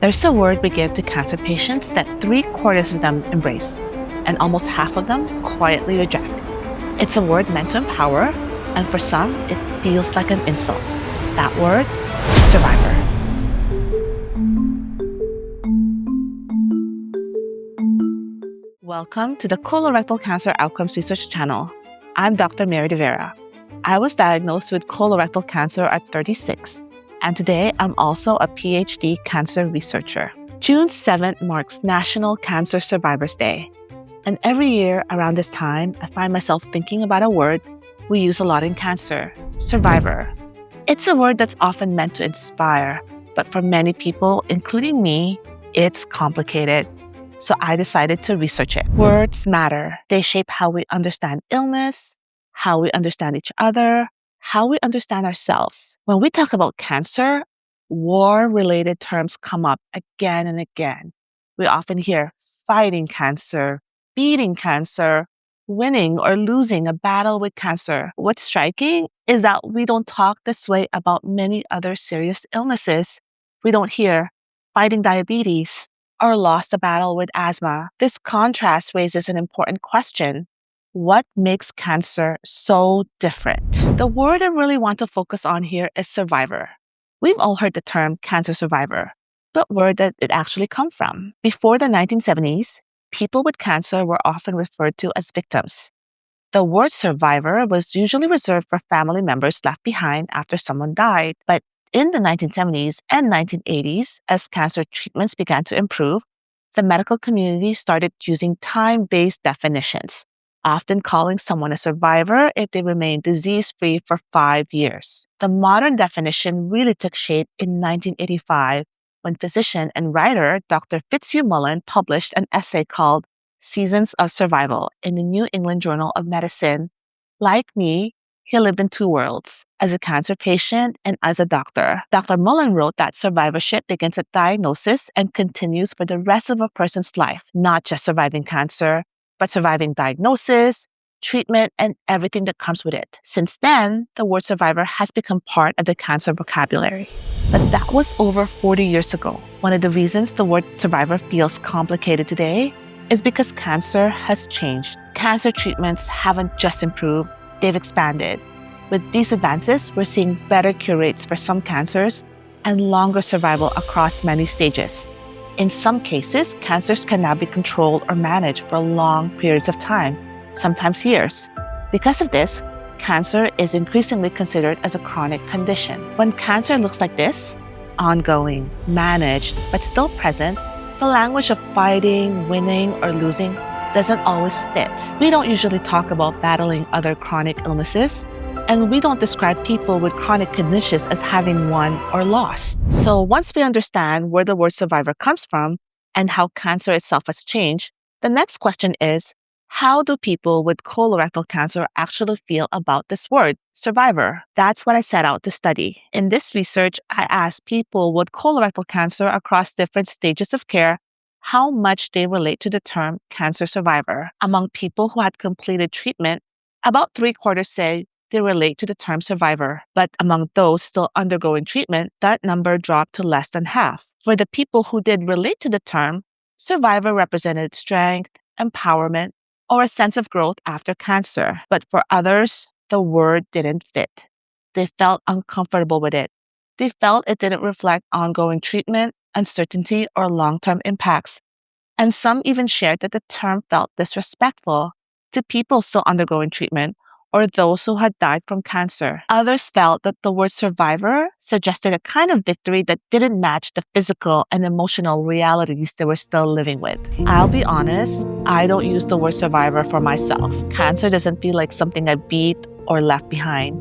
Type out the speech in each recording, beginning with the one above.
There's a word we give to cancer patients that 3/4 of them embrace, and almost half of them quietly reject. It's a word meant to empower, and for some, it feels like an insult. That word, survivor. Welcome to the Colorectal Cancer Outcomes Research channel. I'm Dr. Vera. I was diagnosed with colorectal cancer at 36, and today I'm also a PhD cancer researcher. June 7th marks National Cancer Survivors Day. And every year around this time, I find myself thinking about a word we use a lot in cancer, survivor. It's a word that's often meant to inspire, but for many people, including me, it's complicated. So I decided to research it. Words matter. They shape how we understand illness, how we understand each other, how we understand ourselves. When we talk about cancer, war-related terms come up again and again. We often hear fighting cancer, beating cancer, winning or losing a battle with cancer. What's striking is that we don't talk this way about many other serious illnesses. We don't hear fighting diabetes or lost a battle with asthma. This contrast raises an important question. What makes cancer so different? The word I really want to focus on here is survivor. We've all heard the term cancer survivor, but where did it actually come from? Before the 1970s, people with cancer were often referred to as victims. The word survivor was usually reserved for family members left behind after someone died. But in the 1970s and 1980s, as cancer treatments began to improve, the medical community started using time-based definitions, often calling someone a survivor if they remained disease-free for 5 years. The modern definition really took shape in 1985 when physician and writer Dr. Fitzhugh Mullen published an essay called Seasons of Survival in the New England Journal of Medicine. Like me, he lived in two worlds, as a cancer patient and as a doctor. Dr. Mullen wrote that survivorship begins at diagnosis and continues for the rest of a person's life, not just surviving cancer, but surviving diagnosis, treatment, and everything that comes with it. Since then, the word survivor has become part of the cancer vocabulary. But that was over 40 years ago. One of the reasons the word survivor feels complicated today is because cancer has changed. Cancer treatments haven't just improved, they've expanded. With these advances, we're seeing better cure rates for some cancers and longer survival across many stages. In some cases, cancers can now be controlled or managed for long periods of time, sometimes years. Because of this, cancer is increasingly considered as a chronic condition. When cancer looks like this, ongoing, managed, but still present, the language of fighting, winning, or losing doesn't always fit. We don't usually talk about battling other chronic illnesses, and we don't describe people with chronic conditions as having won or lost. So once we understand where the word survivor comes from and how cancer itself has changed, the next question is, how do people with colorectal cancer actually feel about this word, survivor? That's what I set out to study. In this research, I asked people with colorectal cancer across different stages of care how much they relate to the term cancer survivor. Among people who had completed treatment, about 3/4 say they relate to the term survivor. But among those still undergoing treatment, that number dropped to less than half. For the people who did relate to the term, survivor represented strength, empowerment, or a sense of growth after cancer. But for others, the word didn't fit. They felt uncomfortable with it. They felt it didn't reflect ongoing treatment, uncertainty, or long-term impacts. And some even shared that the term felt disrespectful to people still undergoing treatment or those who had died from cancer. Others felt that the word survivor suggested a kind of victory that didn't match the physical and emotional realities they were still living with. I'll be honest, I don't use the word survivor for myself. Cancer doesn't feel like something I beat or left behind.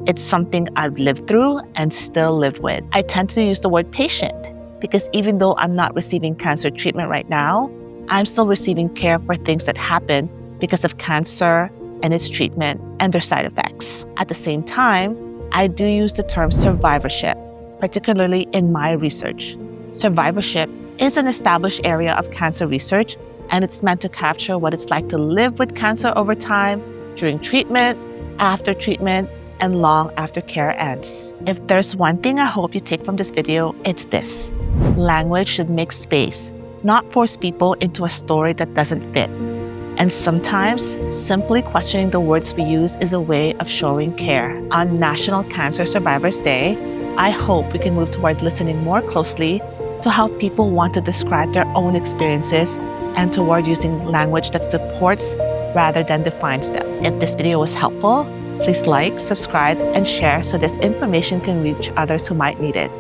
It's something I've lived through and still live with. I tend to use the word patient because even though I'm not receiving cancer treatment right now, I'm still receiving care for things that happen because of cancer and its treatment and their side effects. At the same time, I do use the term survivorship, particularly in my research. Survivorship is an established area of cancer research, and it's meant to capture what it's like to live with cancer over time, during treatment, after treatment, and long after care ends. If there's one thing I hope you take from this video, it's this. Language should make space, not force people into a story that doesn't fit. And sometimes, simply questioning the words we use is a way of showing care. On National Cancer Survivors Day, I hope we can move toward listening more closely to how people want to describe their own experiences and toward using language that supports rather than defines them. If this video was helpful, please like, subscribe, and share so this information can reach others who might need it.